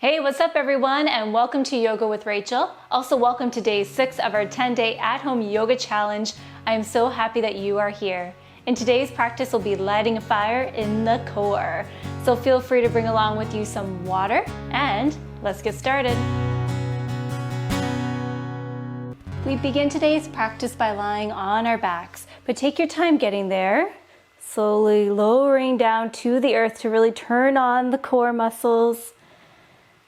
Hey, what's up everyone, and welcome to Yoga with Rachel. Also welcome to day 6 of our 10-day at-home yoga challenge. I am so happy that you are here. In today's practice, we'll be lighting a fire in the core. So feel free to bring along with you some water, and let's get started. We begin today's practice by lying on our backs, but take your time getting there. Slowly lowering down to the earth to really turn on the core muscles.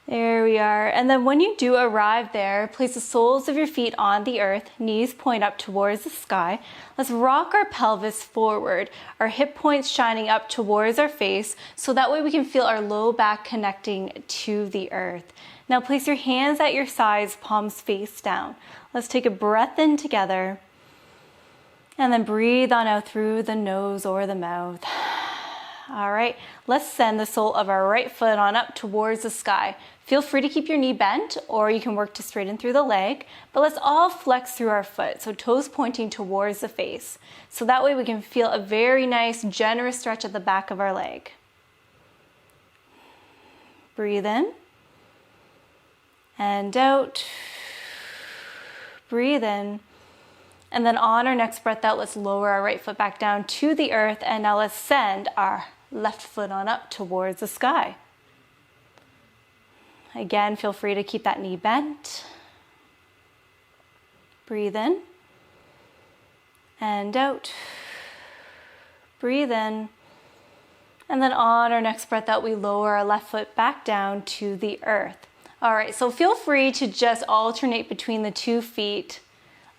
There we are. And then when you do arrive there, place the soles of your feet on the earth, knees point up towards the sky. Let's rock our pelvis forward, our hip points shining up towards our face, so that way we can feel our low back connecting to the earth. Now place your hands at your sides, palms face down. Let's take a breath in together, and then breathe on out through the nose or the mouth. All right, let's send the sole of our right foot on up towards the sky. Feel free to keep your knee bent, or you can work to straighten through the leg, but let's all flex through our foot, so toes pointing towards the face. So that way we can feel a very nice, generous stretch at the back of our leg. Breathe in and out. Breathe in. And then on our next breath out, let's lower our right foot back down to the earth, and now let's send our left foot on up towards the sky. Again, feel free to keep that knee bent. Breathe in and out. Breathe in. And then on our next breath out, we lower our left foot back down to the earth. All right, so feel free to just alternate between the 2 feet,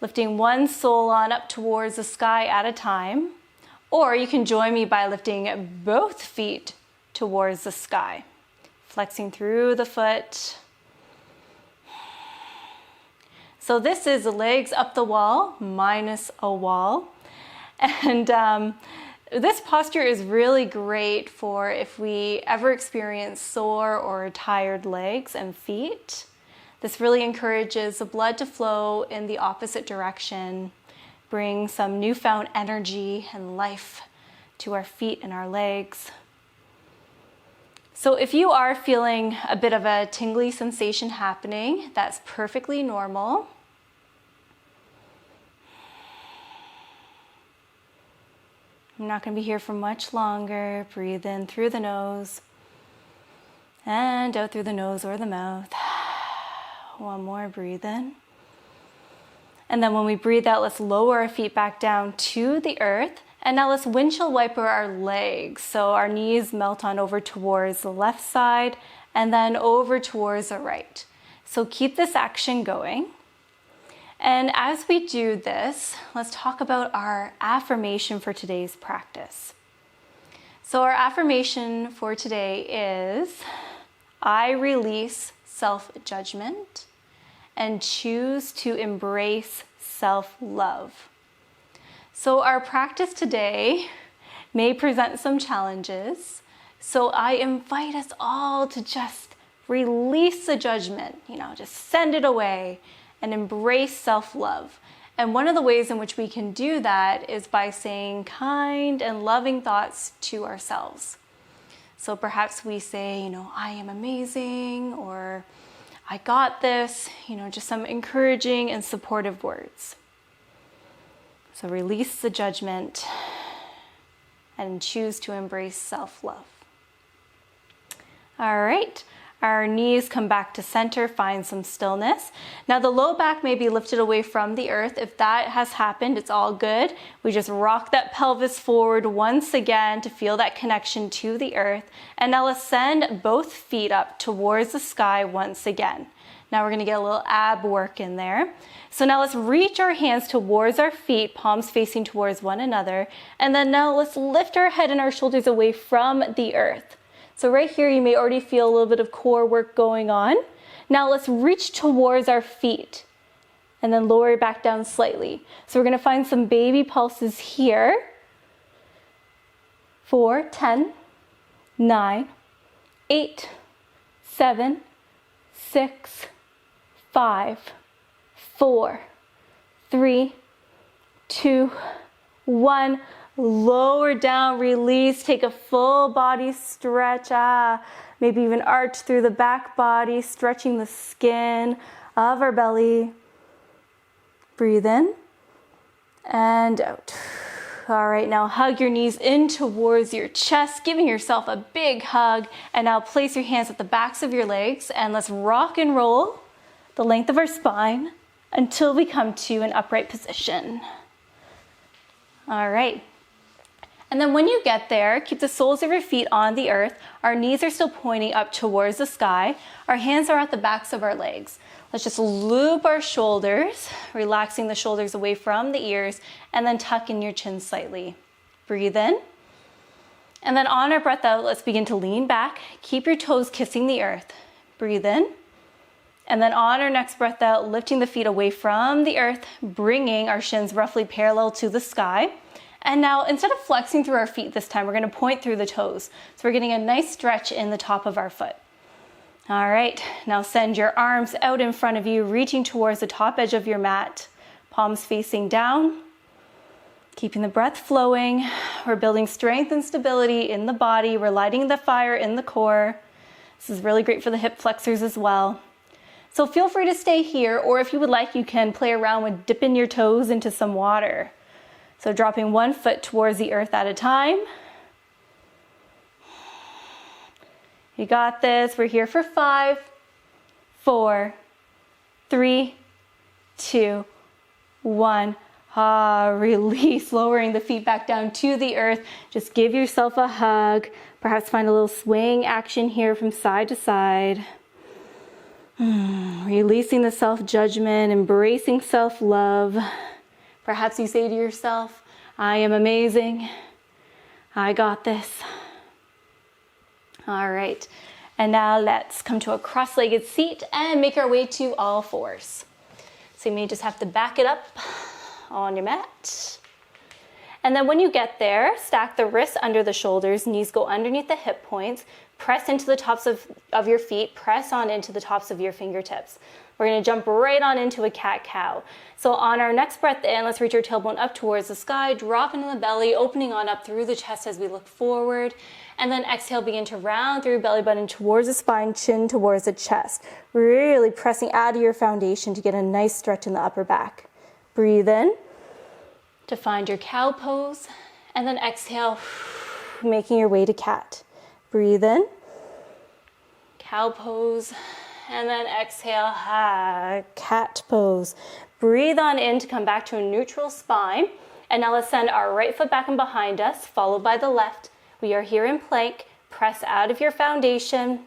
lifting one sole on up towards the sky at a time, or you can join me by lifting both feet towards the sky. Flexing through the foot. So this is the legs up the wall minus a wall. And this posture is really great for if we ever experience sore or tired legs and feet. This really encourages the blood to flow in the opposite direction, bring some newfound energy and life to our feet and our legs. So if you are feeling a bit of a tingly sensation happening, that's perfectly normal. I'm not going to be here for much longer. Breathe in through the nose and out through the nose or the mouth. One more, breathe in. And then when we breathe out, let's lower our feet back down to the earth. And now let's windshield wiper our legs. So our knees melt on over towards the left side and then over towards the right. So keep this action going. And as we do this, let's talk about our affirmation for today's practice. So our affirmation for today is, I release self-judgment and choose to embrace self-love. So our practice today may present some challenges. So I invite us all to just release the judgment, just send it away and embrace self-love. And one of the ways in which we can do that is by saying kind and loving thoughts to ourselves. So perhaps we say, I am amazing, or I got this, just some encouraging and supportive words. So release the judgment and choose to embrace self-love. All right, our knees come back to center, find some stillness. Now the low back may be lifted away from the earth. If that has happened, it's all good. We just rock that pelvis forward once again to feel that connection to the earth. And now let's send both feet up towards the sky once again. Now we're going to get a little ab work in there. So now let's reach our hands towards our feet, palms facing towards one another. And then now let's lift our head and our shoulders away from the earth. So right here, you may already feel a little bit of core work going on. Now let's reach towards our feet and then lower it back down slightly. So we're going to find some baby pulses here. 4, 10, 9, 8, 7, 6, 5, 4, 3, 2, 1. Lower down, release, take a full body stretch. Maybe even arch through the back body, stretching the skin of our belly. Breathe in and out. All right, now hug your knees in towards your chest, giving yourself a big hug. And now place your hands at the backs of your legs and let's rock and roll the length of our spine until we come to an upright position. All right. And then when you get there, keep the soles of your feet on the earth. Our knees are still pointing up towards the sky. Our hands are at the backs of our legs. Let's just loop our shoulders, relaxing the shoulders away from the ears, and then tuck in your chin slightly. Breathe in. And then on our breath out, let's begin to lean back. Keep your toes kissing the earth. Breathe in. And then on our next breath out, lifting the feet away from the earth, bringing our shins roughly parallel to the sky. And now instead of flexing through our feet this time, we're gonna point through the toes. So we're getting a nice stretch in the top of our foot. All right, now send your arms out in front of you, reaching towards the top edge of your mat, palms facing down. Keeping the breath flowing. We're building strength and stability in the body. We're lighting the fire in the core. This is really great for the hip flexors as well. So feel free to stay here, or if you would like, you can play around with dipping your toes into some water. So dropping one foot towards the earth at a time. You got this. We're here for 5, 4, 3, 2, 1. Release, lowering the feet back down to the earth. Just give yourself a hug. Perhaps find a little swaying action here from side to side. Releasing the self-judgment, embracing self-love. Perhaps you say to yourself, I am amazing. I got this. All right. And now let's come to a cross-legged seat and make our way to all fours. So you may just have to back it up on your mat. And then when you get there, stack the wrists under the shoulders, knees go underneath the hip points, press into the tops of your feet, press on into the tops of your fingertips. We're gonna jump right on into a cat-cow. So on our next breath in, let's reach our tailbone up towards the sky, drop into the belly, opening on up through the chest as we look forward. And then exhale, begin to round through belly button towards the spine, chin towards the chest. Really pressing out of your foundation to get a nice stretch in the upper back. Breathe in to find your cow pose, and then exhale, making your way to cat. Breathe in, cow pose, and then exhale, cat pose. Breathe on in to come back to a neutral spine. And now let's send our right foot back and behind us, followed by the left. We are here in plank. Press out of your foundation.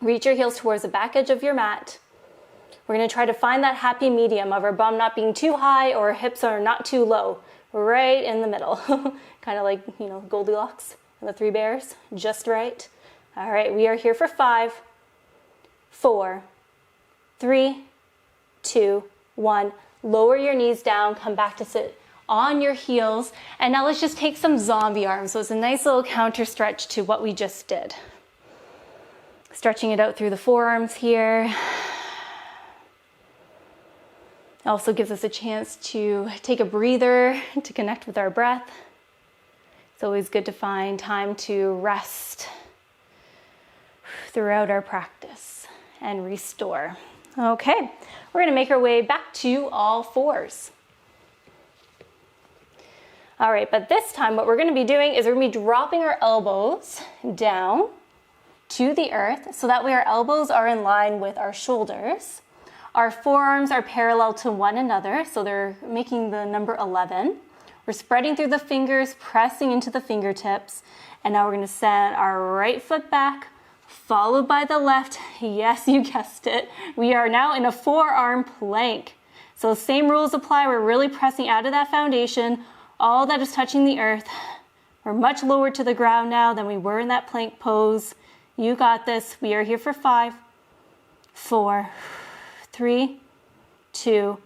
Reach your heels towards the back edge of your mat. We're gonna try to find that happy medium of our bum not being too high or our hips are not too low. Right in the middle. Kind of like, Goldilocks and the 3 bears. Just right. All right, we are here for 5, 4, 3, 2, 1. Lower your knees down, come back to sit on your heels. And now let's just take some zombie arms. So it's a nice little counter stretch to what we just did. Stretching it out through the forearms here. It also gives us a chance to take a breather to connect with our breath. It's always good to find time to rest throughout our practice and restore. Okay, we're gonna make our way back to all fours. All right, but this time what we're gonna be doing is we're gonna be dropping our elbows down to the earth so that way our elbows are in line with our shoulders. Our forearms are parallel to one another, so they're making the number 11. We're spreading through the fingers, pressing into the fingertips, and now we're gonna send our right foot back, followed by the left. Yes, you guessed it. We are now in a forearm plank. So same rules apply. We're really pressing out of that foundation. All that is touching the earth. We're much lower to the ground now than we were in that plank pose. You got this. We are here for 5, 4, 3, 2,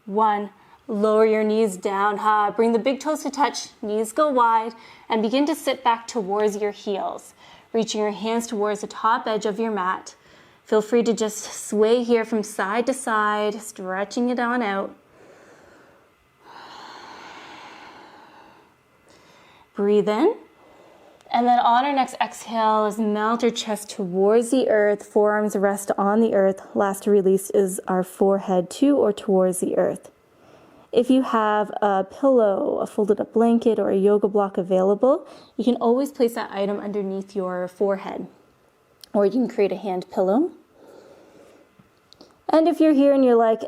1. Lower your knees down. Bring the big toes to touch. Knees go wide. And begin to sit back towards your heels. Reaching your hands towards the top edge of your mat. Feel free to just sway here from side to side, stretching it on out. Breathe in. And then on our next exhale, let's melt our chest towards the earth, forearms rest on the earth. Last release is our forehead to or towards the earth. If you have a pillow, a folded up blanket, or a yoga block available, you can always place that item underneath your forehead. Or you can create a hand pillow. And if you're here and you're like,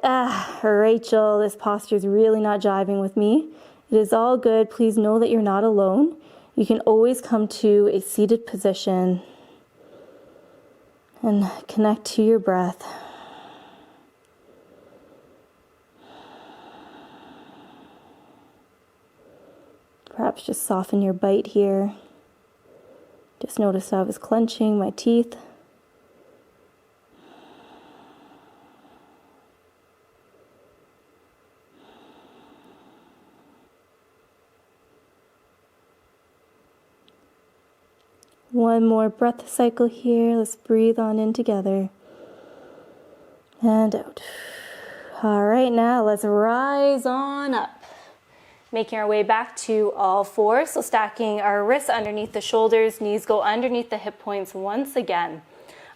Rachel, this posture is really not jiving with me, it is all good. Please know that you're not alone. You can always come to a seated position and connect to your breath. Perhaps just soften your bite here. Just notice I was clenching my teeth. One more breath cycle here. Let's breathe on in together. And out. All right, now let's rise on up. Making our way back to all fours. So stacking our wrists underneath the shoulders, knees go underneath the hip points once again.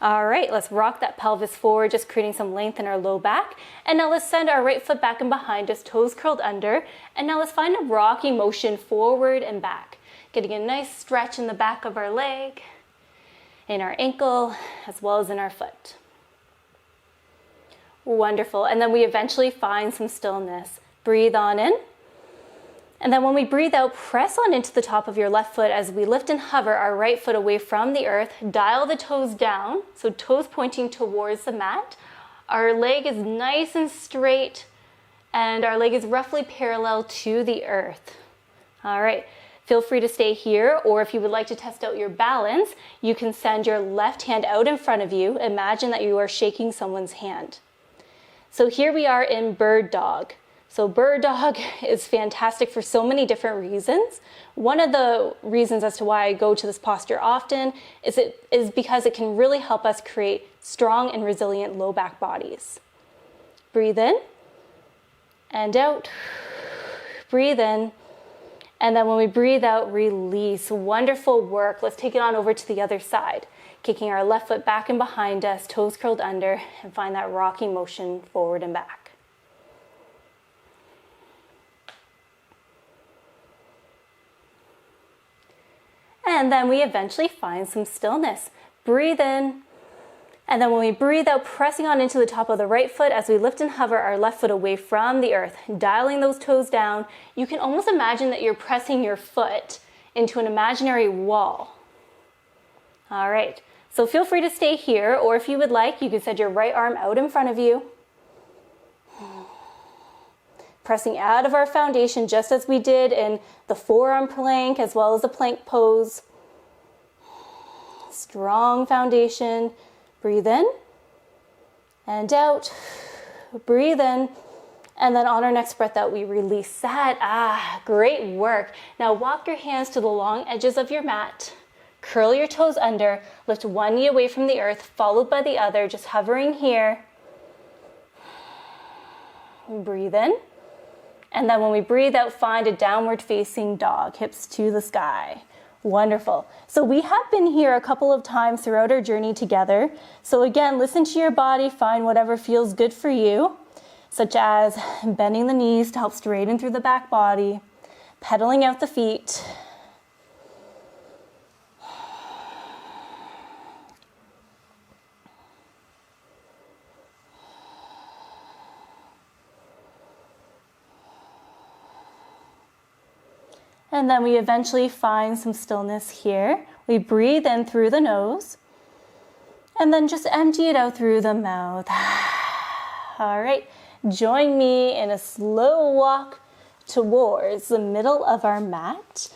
All right, let's rock that pelvis forward, just creating some length in our low back. And now let's send our right foot back and behind us, toes curled under. And now let's find a rocking motion forward and back. Getting a nice stretch in the back of our leg, in our ankle, as well as in our foot. Wonderful. And then we eventually find some stillness. Breathe on in. And then when we breathe out, press on into the top of your left foot as we lift and hover our right foot away from the earth. Dial the toes down, so toes pointing towards the mat. Our leg is nice and straight, and our leg is roughly parallel to the earth. All right. Feel free to stay here, or if you would like to test out your balance, you can send your left hand out in front of you. Imagine that you are shaking someone's hand. So here we are in bird dog. So bird dog is fantastic for so many different reasons. One of the reasons as to why I go to this posture often is because it can really help us create strong and resilient low back bodies. Breathe in and out. Breathe in. And then when we breathe out, release. Wonderful work. Let's take it on over to the other side. Kicking our left foot back and behind us, toes curled under, and find that rocking motion forward and back. And then we eventually find some stillness. Breathe in. And then when we breathe out, pressing on into the top of the right foot as we lift and hover our left foot away from the earth, dialing those toes down, you can almost imagine that you're pressing your foot into an imaginary wall. All right, so feel free to stay here, or if you would like, you can send your right arm out in front of you. Pressing out of our foundation just as we did in the forearm plank as well as the plank pose. Strong foundation. Breathe in and out. Breathe in. And then on our next breath out, we release that. Great work. Now walk your hands to the long edges of your mat. Curl your toes under. Lift one knee away from the earth, followed by the other, just hovering here. Breathe in. And then when we breathe out, find a downward facing dog, hips to the sky. Wonderful. So we have been here a couple of times throughout our journey together. So again, listen to your body, find whatever feels good for you, such as bending the knees to help straighten through the back body, pedaling out the feet. And then we eventually find some stillness here. We breathe in through the nose and then just empty it out through the mouth. All right, join me in a slow walk towards the middle of our mat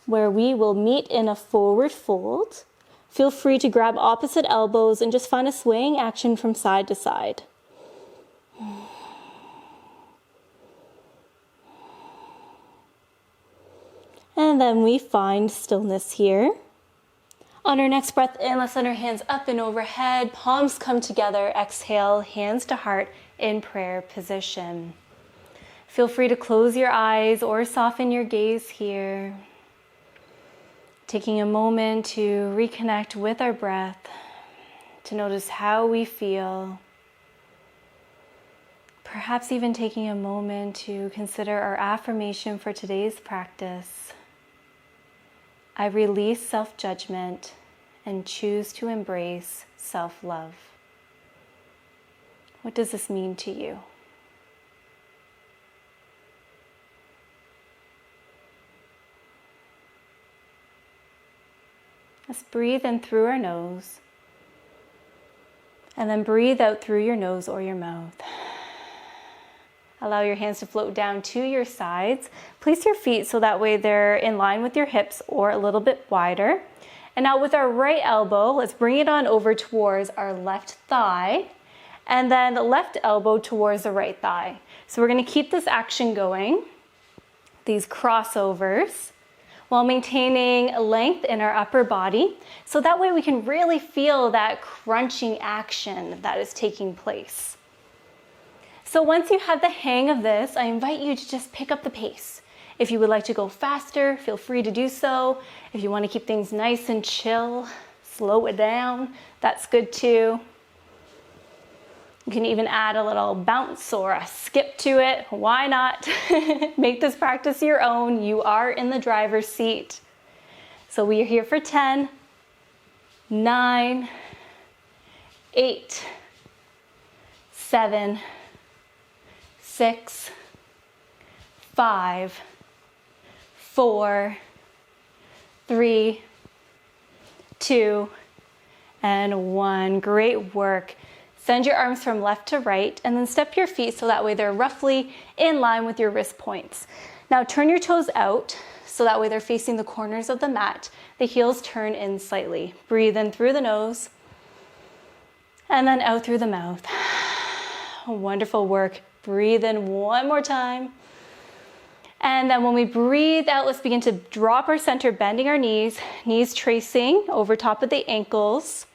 where we will meet in a forward fold. Feel free to grab opposite elbows and just find a swaying action from side to side. And then we find stillness here. On our next breath in, let's send our hands up and overhead. Palms come together. Exhale, hands to heart in prayer position. Feel free to close your eyes or soften your gaze here. Taking a moment to reconnect with our breath, to notice how we feel. Perhaps even taking a moment to consider our affirmation for today's practice. I release self-judgment and choose to embrace self-love. What does this mean to you? Let's breathe in through our nose, and then breathe out through your nose or your mouth. Allow your hands to float down to your sides. Place your feet so that way they're in line with your hips or a little bit wider. And now with our right elbow, let's bring it on over towards our left thigh, and then the left elbow towards the right thigh. So we're going to keep this action going, these crossovers, while maintaining length in our upper body. So that way we can really feel that crunching action that is taking place. So once you have the hang of this, I invite you to just pick up the pace. If you would like to go faster, feel free to do so. If you want to keep things nice and chill, slow it down, that's good too. You can even add a little bounce or a skip to it. Why not? Make this practice your own. You are in the driver's seat. So we are here for 10, 9, 8, 7, 6, 5, 4, 3, 2, and 1. Great work. Send your arms from left to right and then step your feet so that way they're roughly in line with your wrist points. Now turn your toes out so that way they're facing the corners of the mat. The heels turn in slightly. Breathe in through the nose and then out through the mouth. Wonderful work. Breathe in one more time. And then when we breathe out, let's begin to drop our center, bending our knees tracing over top of the ankles.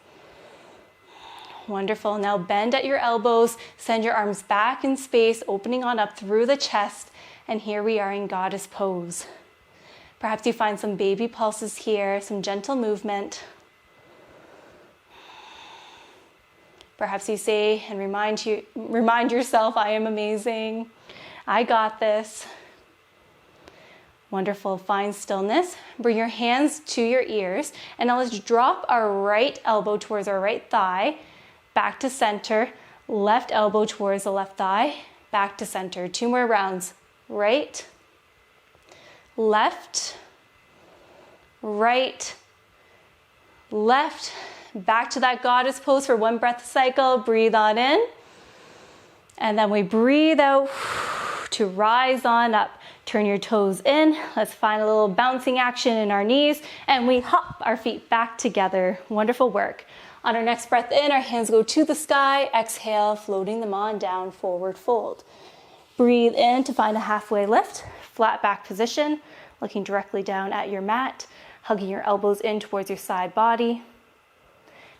Wonderful. Now bend at your elbows, send your arms back in space, opening on up through the chest. And here we are in goddess pose. Perhaps you find some baby pulses here, some gentle movement. Perhaps you say and remind yourself, I am amazing. I got this. Wonderful. Find stillness. Bring your hands to your ears. And now let's drop our right elbow towards our right thigh. Back to center, left elbow towards the left thigh, back to center. 2 more rounds. Right, left, right, left. Back to that goddess pose for 1 breath cycle. Breathe on in. And then we breathe out to rise on up. Turn your toes in. Let's find a little bouncing action in our knees. And we hop our feet back together. Wonderful work. On our next breath in, our hands go to the sky. Exhale, floating them on down, forward fold. Breathe in to find a halfway lift. Flat back position, looking directly down at your mat, hugging your elbows in towards your side body.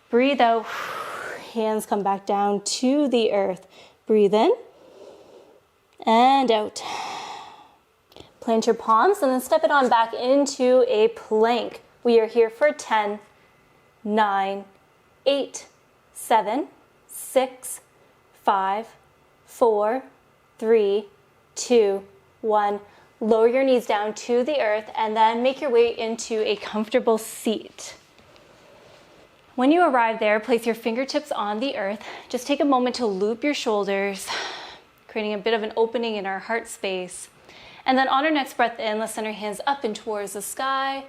Breathe out. Hands come back down to the earth. Breathe in and out. Plant your palms and then step it on back into a plank. We are here for 10, 9, 8, 7, 6, 5, 4, 3, 2, 1. Lower your knees down to the earth and then make your way into a comfortable seat. When you arrive there, place your fingertips on the earth. Just take a moment to loop your shoulders, creating a bit of an opening in our heart space. And then on our next breath in, let's send our hands up and towards the sky.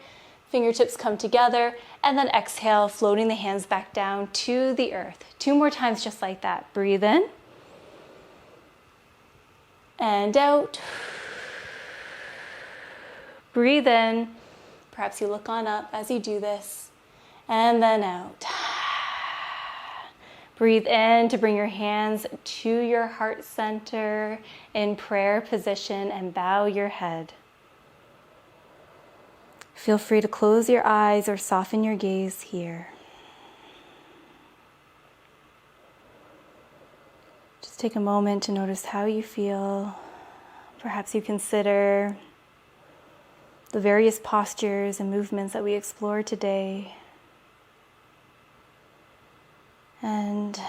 Fingertips come together, and then exhale, floating the hands back down to the earth. 2 more times just like that. Breathe in and out. Breathe in. Perhaps you look on up as you do this, and then out. Breathe in to bring your hands to your heart center in prayer position and bow your head. Feel free to close your eyes or soften your gaze here. Just take a moment to notice how you feel. Perhaps you consider the various postures and movements that we explored today. And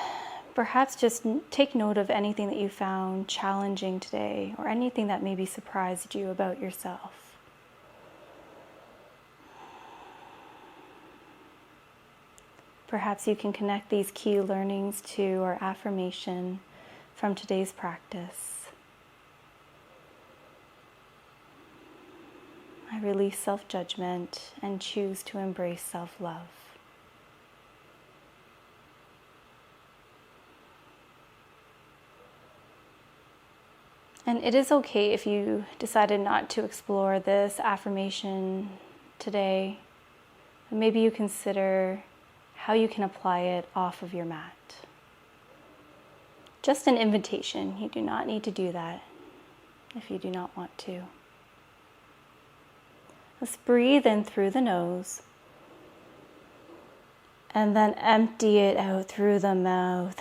perhaps just take note of anything that you found challenging today, or anything that maybe surprised you about yourself. Perhaps you can connect these key learnings to our affirmation from today's practice. I release self-judgment and choose to embrace self-love. And it is okay if you decided not to explore this affirmation today. Maybe you consider how you can apply it off of your mat. Just an invitation. You do not need to do that if you do not want to. Let's breathe in through the nose and then empty it out through the mouth.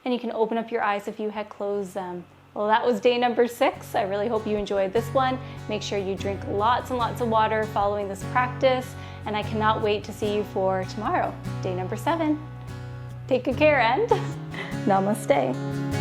And you can open up your eyes if you had closed them. Well, that was day number 6. I really hope you enjoyed this one. Make sure you drink lots and lots of water following this practice. And I cannot wait to see you for tomorrow, day number 7. Take good care and namaste.